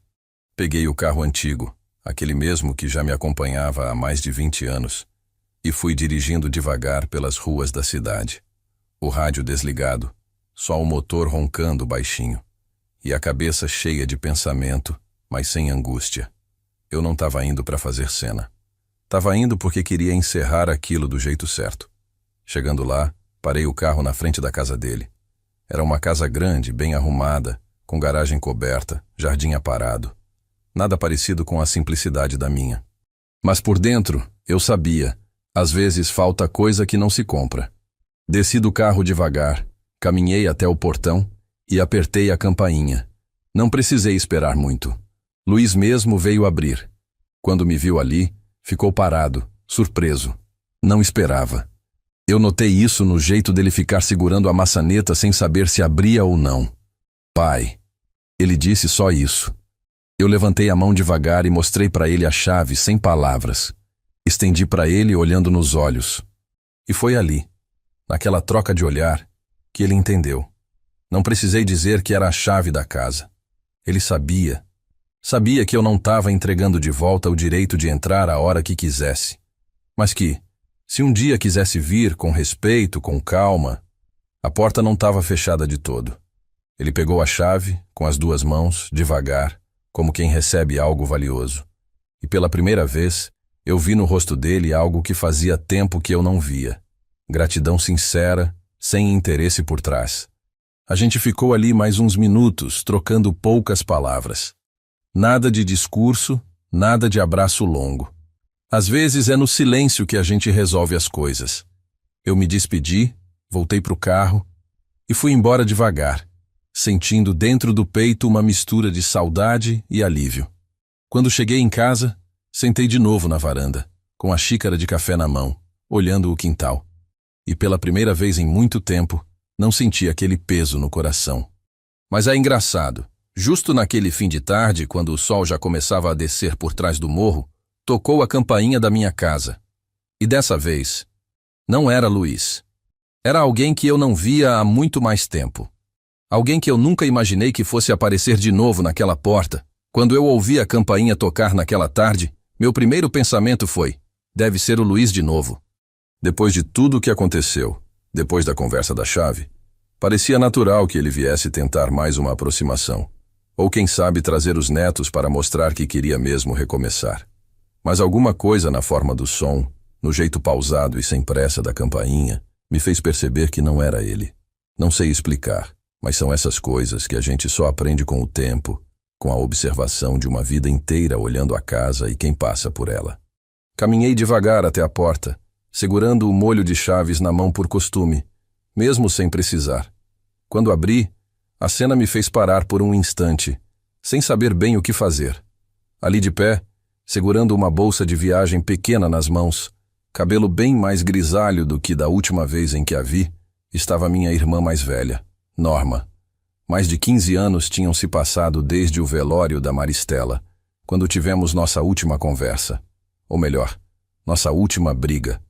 Peguei o carro antigo, aquele mesmo que já me acompanhava há mais de 20 anos, e fui dirigindo devagar pelas ruas da cidade. O rádio desligado, só o motor roncando baixinho, e a cabeça cheia de pensamento, mas sem angústia. Eu não estava indo para fazer cena. Estava indo porque queria encerrar aquilo do jeito certo. Chegando lá, parei o carro na frente da casa dele. Era uma casa grande, bem arrumada, com garagem coberta, jardim aparado. Nada parecido com a simplicidade da minha. Mas por dentro, eu sabia, às vezes falta coisa que não se compra. Desci do carro devagar, caminhei até o portão e apertei a campainha. Não precisei esperar muito. Luiz mesmo veio abrir. Quando me viu ali, ficou parado, surpreso. Não esperava. Eu notei isso no jeito dele ficar segurando a maçaneta sem saber se abria ou não. "Pai." Ele disse só isso. Eu levantei a mão devagar e mostrei para ele a chave sem palavras. Estendi para ele olhando nos olhos. E foi ali, naquela troca de olhar, que ele entendeu. Não precisei dizer que era a chave da casa. Ele sabia. Sabia que eu não estava entregando de volta o direito de entrar a hora que quisesse, mas que, Se um dia quisesse vir com respeito, com calma, a porta não estava fechada de todo. Ele pegou a chave, com as duas mãos, devagar, como quem recebe algo valioso. E pela primeira vez, eu vi no rosto dele algo que fazia tempo que eu não via. Gratidão sincera, sem interesse por trás. A gente ficou ali mais uns minutos, trocando poucas palavras. Nada de discurso, nada de abraço longo. Às vezes é no silêncio que a gente resolve as coisas. Eu me despedi, voltei pro carro e fui embora devagar, sentindo dentro do peito uma mistura de saudade e alívio. Quando cheguei em casa, sentei de novo na varanda, com a xícara de café na mão, olhando o quintal. E pela primeira vez em muito tempo, não senti aquele peso no coração. Mas é engraçado, justo naquele fim de tarde, quando o sol já começava a descer por trás do morro, tocou a campainha da minha casa. E dessa vez, não era Luiz. Era alguém que eu não via há muito mais tempo. Alguém que eu nunca imaginei que fosse aparecer de novo naquela porta. Quando eu ouvi a campainha tocar naquela tarde, meu primeiro pensamento foi: deve ser o Luiz de novo. Depois de tudo o que aconteceu, depois da conversa da chave, parecia natural que ele viesse tentar mais uma aproximação. Ou quem sabe trazer os netos para mostrar que queria mesmo recomeçar. Mas alguma coisa na forma do som, no jeito pausado e sem pressa da campainha, me fez perceber que não era ele. Não sei explicar, mas são essas coisas que a gente só aprende com o tempo, com a observação de uma vida inteira olhando a casa e quem passa por ela. Caminhei devagar até a porta, segurando o molho de chaves na mão por costume, mesmo sem precisar. Quando abri, a cena me fez parar por um instante, sem saber bem o que fazer. Ali de pé, segurando uma bolsa de viagem pequena nas mãos, cabelo bem mais grisalho do que da última vez em que a vi, estava minha irmã mais velha, Norma. Mais de 15 anos tinham se passado desde o velório da Maristela, quando tivemos nossa última conversa. Ou melhor, nossa última briga.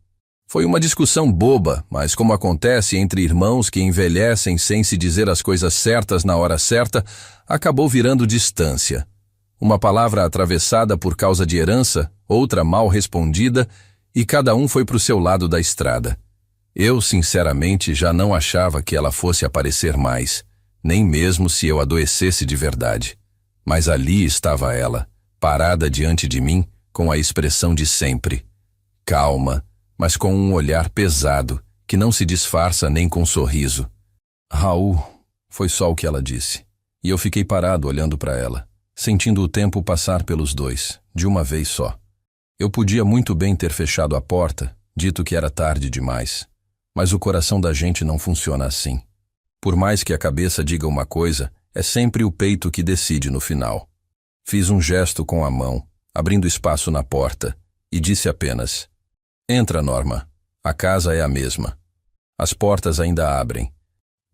Foi uma discussão boba, mas como acontece entre irmãos que envelhecem sem se dizer as coisas certas na hora certa, acabou virando distância. Uma palavra atravessada por causa de herança, outra mal respondida, e cada um foi para o seu lado da estrada. Eu, sinceramente, já não achava que ela fosse aparecer mais, nem mesmo se eu adoecesse de verdade. Mas ali estava ela, parada diante de mim, com a expressão de sempre. Calma, mas com um olhar pesado, que não se disfarça nem com sorriso. Raul, foi só o que ela disse. E eu fiquei parado olhando para ela, sentindo o tempo passar pelos dois, de uma vez só. Eu podia muito bem ter fechado a porta, dito que era tarde demais. Mas o coração da gente não funciona assim. Por mais que a cabeça diga uma coisa, é sempre o peito que decide no final. Fiz um gesto com a mão, abrindo espaço na porta, e disse apenas: entra, Norma. A casa é a mesma. As portas ainda abrem.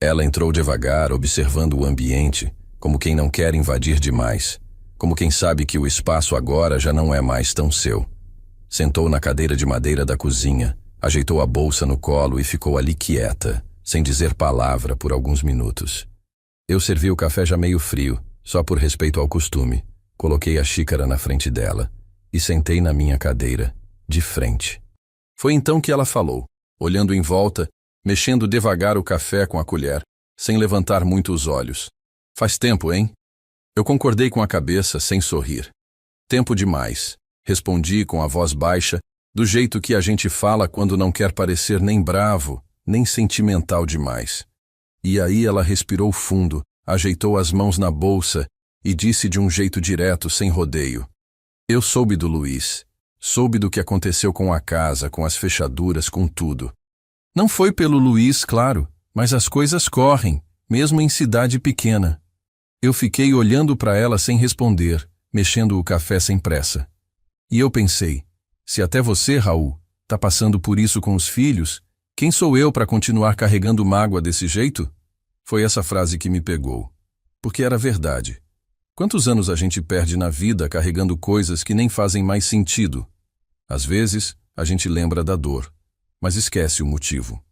Ela entrou devagar, observando o ambiente, como quem não quer invadir demais, como quem sabe que o espaço agora já não é mais tão seu. Sentou na cadeira de madeira da cozinha, ajeitou a bolsa no colo e ficou ali quieta, sem dizer palavra por alguns minutos. Eu servi o café já meio frio, só por respeito ao costume. Coloquei a xícara na frente dela e sentei na minha cadeira, de frente. Foi então que ela falou, olhando em volta, mexendo devagar o café com a colher, sem levantar muito os olhos. Faz tempo, hein? Eu concordei com a cabeça, sem sorrir. Tempo demais, respondi com a voz baixa, do jeito que a gente fala quando não quer parecer nem bravo, nem sentimental demais. E aí ela respirou fundo, ajeitou as mãos na bolsa e disse de um jeito direto, sem rodeio: eu soube do Luiz. Soube do que aconteceu com a casa, com as fechaduras, com tudo. Não foi pelo Luiz, claro, mas as coisas correm, mesmo em cidade pequena. Eu fiquei olhando para ela sem responder, mexendo o café sem pressa. E eu pensei: se até você, Raul, tá passando por isso com os filhos, quem sou eu para continuar carregando mágoa desse jeito? Foi essa frase que me pegou. Porque era verdade. Quantos anos a gente perde na vida carregando coisas que nem fazem mais sentido? Às vezes, a gente lembra da dor, mas esquece o motivo.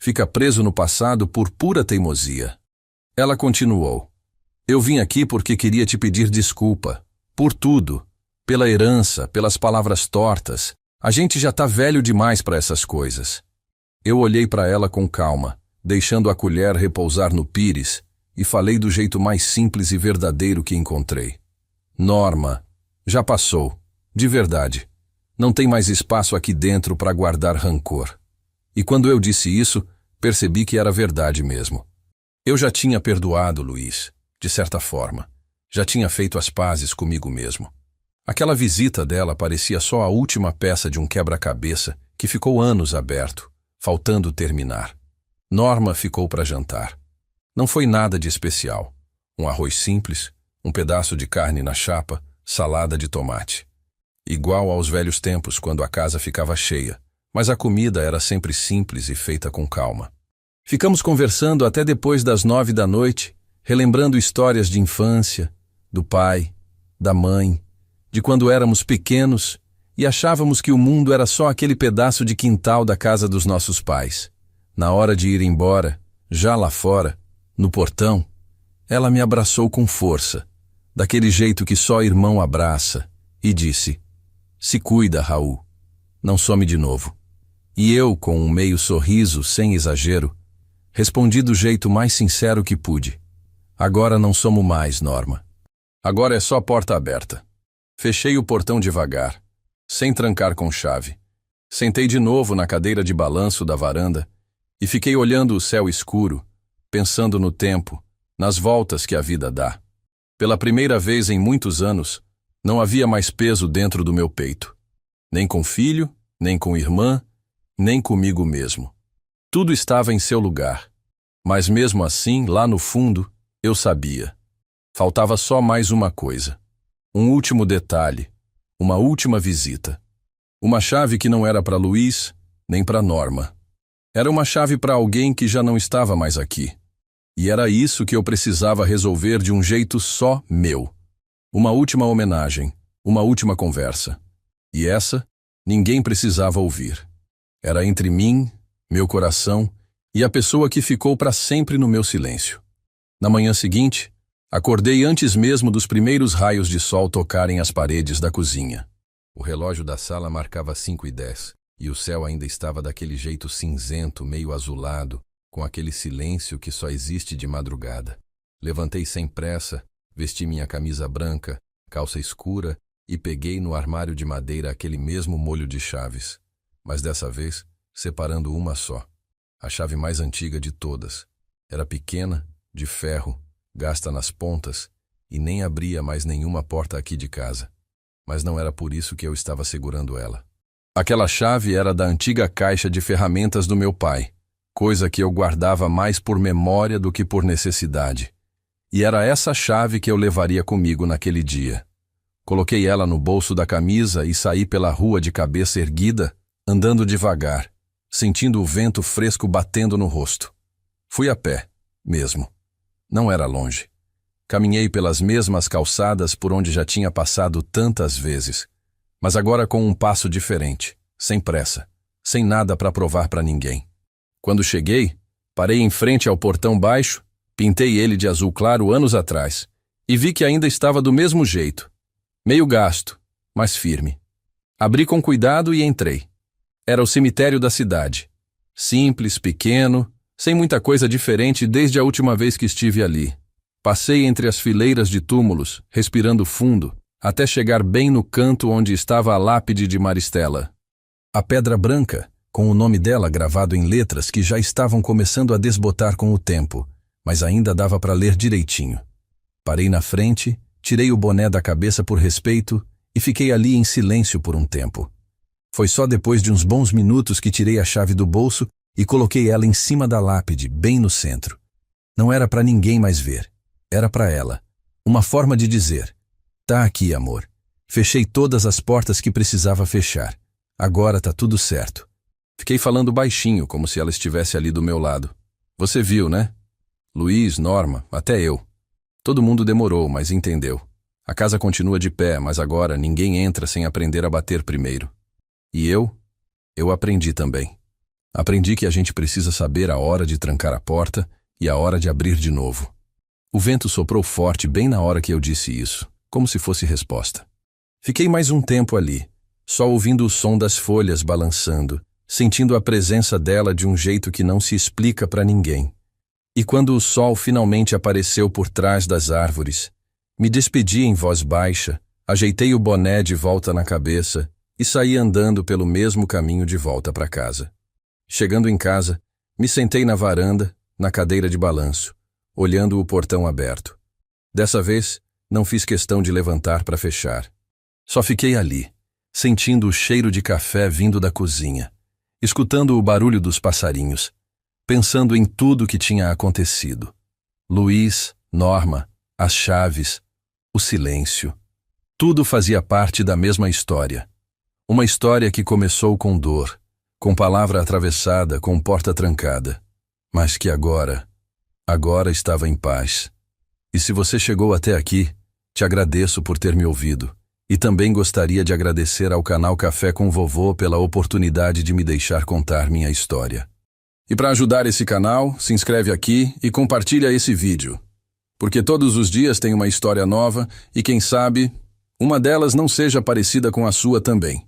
Fica preso no passado por pura teimosia. Ela continuou: eu vim aqui porque queria te pedir desculpa. Por tudo. Pela herança, pelas palavras tortas, A gente já tá velho demais para essas coisas. Eu olhei para ela com calma, deixando a colher repousar no pires, e falei do jeito mais simples e verdadeiro que encontrei. Norma, já passou, de verdade. Não tem mais espaço aqui dentro para guardar rancor. E quando eu disse isso, percebi que era verdade mesmo. Eu já tinha perdoado Luiz, de certa forma. Já tinha feito as pazes comigo mesmo. Aquela visita dela parecia só a última peça de um quebra-cabeça que ficou anos aberto, faltando terminar. Norma ficou para jantar. Não foi nada de especial. Um arroz simples, um pedaço de carne na chapa, salada de tomate. Igual aos velhos tempos, quando a casa ficava cheia, mas a comida era sempre simples e feita com calma. Ficamos conversando até depois das 9 da noite, relembrando histórias de infância, do pai, da mãe, de quando éramos pequenos e achávamos que o mundo era só aquele pedaço de quintal da casa dos nossos pais. Na hora de ir embora, já lá fora, no portão, ela me abraçou com força, daquele jeito que só irmão abraça, e disse: "Se cuida, Raul, não some de novo." E eu, com um meio sorriso, sem exagero, respondi do jeito mais sincero que pude: "Agora não somos mais, Norma. Agora é só porta aberta." Fechei o portão devagar, sem trancar com chave. Sentei de novo na cadeira de balanço da varanda e fiquei olhando o céu escuro, pensando no tempo, nas voltas que a vida dá. Pela primeira vez em muitos anos, não havia mais peso dentro do meu peito. Nem com filho, nem com irmã, nem comigo mesmo. Tudo estava em seu lugar. Mas mesmo assim, lá no fundo, eu sabia. Faltava só mais uma coisa. Um último detalhe, uma última visita. Uma chave que não era para Luiz, nem para Norma. Era uma chave para alguém que já não estava mais aqui. E era isso que eu precisava resolver de um jeito só meu. Uma última homenagem, uma última conversa. E essa, ninguém precisava ouvir. Era entre mim, meu coração e a pessoa que ficou para sempre no meu silêncio. Na manhã seguinte, acordei antes mesmo dos primeiros raios de sol tocarem as paredes da cozinha. O relógio da sala marcava 5:10 e o céu ainda estava daquele jeito cinzento, meio azulado, com aquele silêncio que só existe de madrugada. Levantei sem pressa, vesti minha camisa branca, calça escura e peguei no armário de madeira aquele mesmo molho de chaves, mas dessa vez separando uma só. A chave mais antiga de todas. Era pequena, de ferro, gasta nas pontas, e nem abria mais nenhuma porta aqui de casa. Mas não era por isso que eu estava segurando ela. Aquela chave era da antiga caixa de ferramentas do meu pai, coisa que eu guardava mais por memória do que por necessidade. E era essa chave que eu levaria comigo naquele dia. Coloquei ela no bolso da camisa e saí pela rua de cabeça erguida, andando devagar, sentindo o vento fresco batendo no rosto. Fui a pé, mesmo. Não era longe. Caminhei pelas mesmas calçadas por onde já tinha passado tantas vezes, mas agora com um passo diferente, sem pressa, sem nada para provar para ninguém. Quando cheguei, parei em frente ao portão baixo, pintei ele de azul claro anos atrás, e vi que ainda estava do mesmo jeito, meio gasto, mas firme. Abri com cuidado e entrei. Era o cemitério da cidade. Simples, pequeno, sem muita coisa diferente desde a última vez que estive ali. Passei entre as fileiras de túmulos, respirando fundo, até chegar bem no canto onde estava a lápide de Maristela. A pedra branca, com o nome dela gravado em letras que já estavam começando a desbotar com o tempo, mas ainda dava para ler direitinho. Parei na frente, tirei o boné da cabeça por respeito e fiquei ali em silêncio por um tempo. Foi só depois de uns bons minutos que tirei a chave do bolso e coloquei ela em cima da lápide, bem no centro. Não era para ninguém mais ver. Era para ela. Uma forma de dizer: "Tá aqui, amor. Fechei todas as portas que precisava fechar. Agora tá tudo certo." Fiquei falando baixinho, como se ela estivesse ali do meu lado. Você viu, né? Luiz, Norma, até eu. Todo mundo demorou, mas entendeu. A casa continua de pé, mas agora ninguém entra sem aprender a bater primeiro. E eu aprendi também. Aprendi que a gente precisa saber a hora de trancar a porta e a hora de abrir de novo. O vento soprou forte bem na hora que eu disse isso, como se fosse resposta. Fiquei mais um tempo ali, só ouvindo o som das folhas balançando, sentindo a presença dela de um jeito que não se explica para ninguém. E quando o sol finalmente apareceu por trás das árvores, me despedi em voz baixa, ajeitei o boné de volta na cabeça e saí andando pelo mesmo caminho de volta para casa. Chegando em casa, me sentei na varanda, na cadeira de balanço, olhando o portão aberto. Dessa vez, não fiz questão de levantar para fechar. Só fiquei ali, sentindo o cheiro de café vindo da cozinha, escutando o barulho dos passarinhos, pensando em tudo que tinha acontecido. Luiz, Norma, as chaves, o silêncio. Tudo fazia parte da mesma história. Uma história que começou com dor, com palavra atravessada, com porta trancada, mas que agora estava em paz. E se você chegou até aqui, te agradeço por ter me ouvido. E também gostaria de agradecer ao canal Café com Vovô pela oportunidade de me deixar contar minha história. E para ajudar esse canal, se inscreve aqui e compartilha esse vídeo. Porque todos os dias tem uma história nova e quem sabe, uma delas não seja parecida com a sua também.